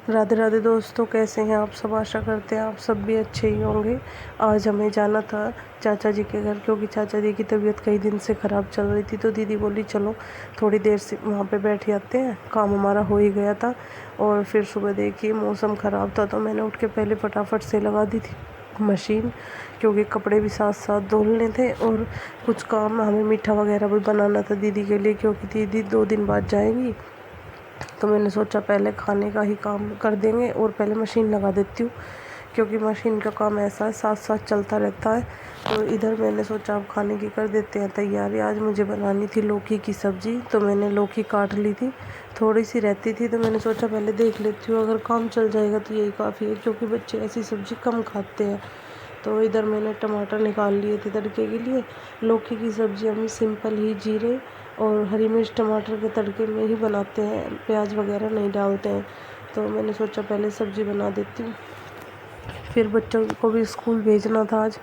राधे राधे दोस्तों, कैसे हैं आप सब। आशा करते हैं आप सब भी अच्छे ही होंगे। आज हमें जाना था चाचा जी के घर, क्योंकि चाचा जी की तबीयत कई दिन से ख़राब चल रही थी। तो दीदी बोली चलो थोड़ी देर से वहाँ पे बैठ जाते हैं, काम हमारा हो ही गया था। और फिर सुबह देखिए मौसम ख़राब था, तो मैंने उठ के पहले फटाफट से लगा दी थी मशीन, क्योंकि कपड़े भी साथ साथ धुलने थे और कुछ काम हमें मीठा वगैरह भी बनाना था दीदी के लिए, क्योंकि दीदी 2 दिन बाद जाएंगी। तो मैंने सोचा पहले खाने का ही काम कर देंगे और पहले मशीन लगा देती हूँ, क्योंकि मशीन का काम ऐसा है साथ साथ चलता रहता है। तो इधर मैंने सोचा अब खाने की कर देते हैं तैयारी। आज मुझे बनानी थी लौकी की सब्ज़ी, तो मैंने लौकी काट ली थी, थोड़ी सी रहती थी। तो मैंने सोचा पहले देख लेती हूँ, अगर काम चल जाएगा तो यही काफ़ी है, क्योंकि बच्चे ऐसी सब्ज़ी कम खाते हैं। तो इधर मैंने टमाटर निकाल लिए थे तड़के के लिए। लौकी की सब्ज़ी हम सिंपल ही जीरे और हरी मिर्च टमाटर के तड़के में ही बनाते हैं, प्याज वगैरह नहीं डालते हैं। तो मैंने सोचा पहले सब्ज़ी बना देती हूँ, फिर बच्चों को भी स्कूल भेजना था आज।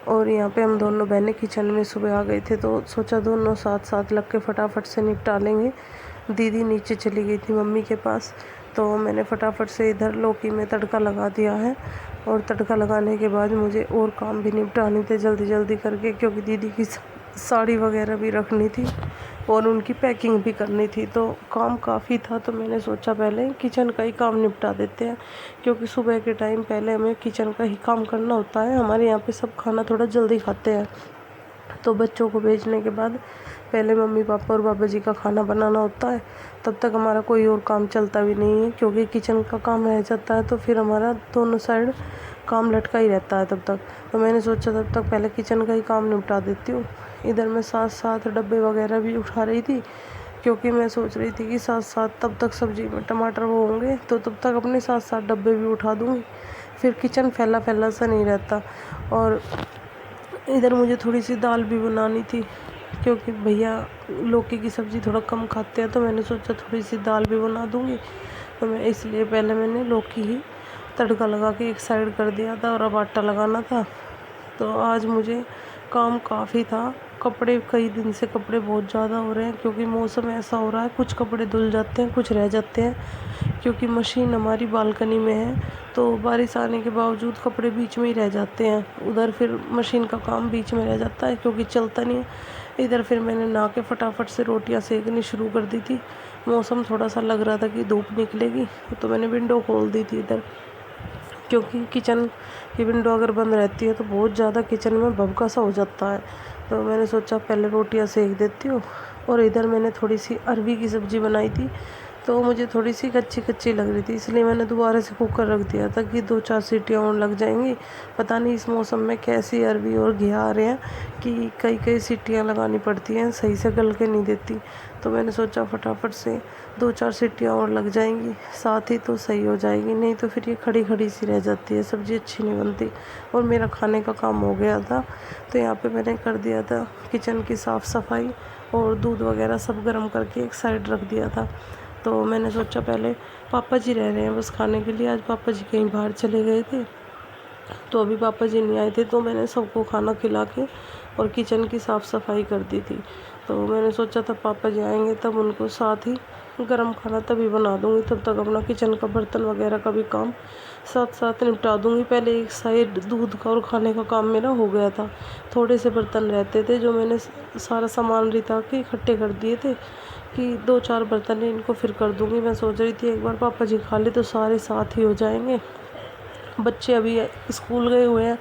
और यहाँ पे हम दोनों बहनें किचन में सुबह आ गए थे, तो सोचा दोनों साथ साथ लग के फटाफट से निपटा लेंगे। दीदी नीचे चली गई थी मम्मी के पास, तो मैंने फटाफट से इधर लौकी में तड़का लगा दिया है। और तड़का लगाने के बाद मुझे और काम भी निपटाने थे जल्दी जल्दी करके, क्योंकि दीदी की साड़ी वगैरह भी रखनी थी और उनकी पैकिंग भी करनी थी। तो काम काफ़ी था, तो मैंने सोचा पहले किचन का ही काम निपटा देते हैं, क्योंकि सुबह के टाइम पहले हमें किचन का ही काम करना होता है। हमारे यहाँ पे सब खाना थोड़ा जल्दी खाते हैं, तो बच्चों को भेजने के बाद पहले मम्मी पापा और बाबा जी का खाना बनाना होता है। तब तक हमारा कोई और काम चलता भी नहीं है, क्योंकि किचन का काम रह जाता है तो फिर हमारा दोनों साइड काम लटका ही रहता है तब तक। तो मैंने सोचा तब तक पहले किचन का ही काम निपटा देती हूँ। इधर मैं साथ साथ डब्बे वगैरह भी उठा रही थी, क्योंकि मैं सोच रही थी कि साथ साथ तब तक सब्जी में टमाटर वो होंगे तो तब तक अपने साथ साथ डब्बे भी उठा दूँगी, फिर किचन फैला फैला सा नहीं रहता। और इधर मुझे थोड़ी सी दाल भी बनानी थी, क्योंकि भैया लौकी की सब्ज़ी थोड़ा कम खाते हैं, तो मैंने सोचा थोड़ी सी दाल भी बना दूँगी। तो मैं इसलिए पहले मैंने लौकी ही तड़का लगा के एक साइड कर दिया था, और अब आटा लगाना था। तो आज मुझे काम काफ़ी था। कपड़े कई दिन से कपड़े बहुत ज़्यादा हो रहे हैं, क्योंकि मौसम ऐसा हो रहा है, कुछ कपड़े धुल जाते हैं कुछ रह जाते हैं। क्योंकि मशीन हमारी बालकनी में है, तो बारिश आने के बावजूद कपड़े बीच में ही रह जाते हैं। उधर फिर मशीन का काम बीच में रह जाता है, क्योंकि चलता नहीं है। इधर फिर मैंने नहा के फटाफट से रोटियां सेकनी शुरू कर दी थी। मौसम थोड़ा सा लग रहा था कि धूप निकलेगी, तो मैंने विंडो खोल दी थी इधर, क्योंकि किचन की विंडो अगर बंद रहती है तो बहुत ज़्यादा किचन में भभका सा हो जाता है। तो मैंने सोचा पहले रोटियां सेक देती हूँ। और इधर मैंने थोड़ी सी अरबी की सब्ज़ी बनाई थी, तो मुझे थोड़ी सी कच्ची कच्ची लग रही थी, इसलिए मैंने दोबारा से कुकर रख दिया था कि 2-4 सीटियाँ और लग जाएंगी। पता नहीं इस मौसम में कैसी अरबी और घिया आ रहे हैं कि कई कई सीटियाँ लगानी पड़ती हैं, सही से गल के नहीं देती। तो मैंने सोचा फटाफट से 2-4 सीटियाँ और लग जाएंगी, साथ ही तो सही हो जाएगी, नहीं तो फिर ये खड़ी खड़ी सी रह जाती है, सब्ज़ी अच्छी नहीं बनती। और मेरा खाने का काम हो गया था, तो यहाँ पे मैंने कर दिया था किचन की साफ़ सफाई, और दूध वगैरह सब गर्म करके एक साइड रख दिया था। तो मैंने सोचा पहले पापा जी रह रहे हैं बस खाने के लिए, आज पापा जी कहीं बाहर चले गए थे, तो अभी पापा जी नहीं आए थे, तो मैंने सबको खाना खिला के और किचन की साफ़ सफाई कर दी थी। तो मैंने सोचा था पापा जी आएंगे तब उनको साथ ही गरम खाना तभी बना दूँगी, तब तक अपना किचन का बर्तन वगैरह का भी काम साथ साथ निपटा दूँगी। पहले एक साइड दूध का और खाने का काम मेरा हो गया था, थोड़े से बर्तन रहते थे जो मैंने सारा सामान रिता के इकट्ठे कर दिए थे कि 2-4 बर्तन है, इनको फिर कर दूँगी। मैं सोच रही थी एक बार पापा जी खा ले तो सारे साथ ही हो जाएंगे। बच्चे अभी स्कूल गए हुए हैं,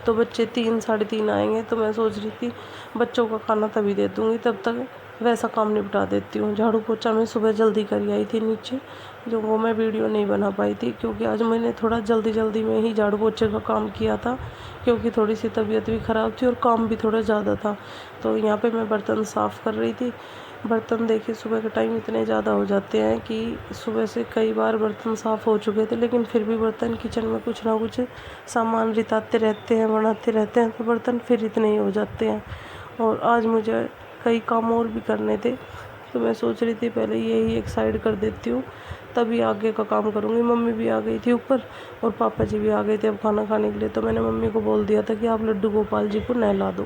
तो बच्चे 3-3:30 आएंगे, तो मैं सोच रही थी बच्चों का खाना तभी दे दूँगी, तब तक वैसा काम निपटा देती हूँ। झाड़ू पोछा मैं सुबह जल्दी कर आई थी नीचे, जो वो मैं वीडियो नहीं बना पाई थी, क्योंकि आज मैंने थोड़ा जल्दी जल्दी में ही झाड़ू पोछे का काम किया था, क्योंकि थोड़ी सी तबीयत भी ख़राब थी और काम भी थोड़ा ज़्यादा था। तो यहाँ पे मैं बर्तन साफ़ कर रही थी। बर्तन देखिए सुबह के टाइम इतने ज़्यादा हो जाते हैं कि सुबह से कई बार बर्तन साफ़ हो चुके थे, लेकिन फिर भी बर्तन किचन में कुछ ना कुछ सामान रिताते रहते हैं, बनाते रहते हैं, तो बर्तन फिर इतने ही हो जाते हैं। और आज मुझे कई काम और भी करने थे, तो मैं सोच रही थी पहले यही एक साइड कर देती हूँ, तभी आगे का काम करूँगी। मम्मी भी आ गई थी ऊपर और पापा जी भी आ गए थे अब खाना खाने के लिए, तो मैंने मम्मी को बोल दिया था कि आप लड्डू गोपाल जी को नहला दो।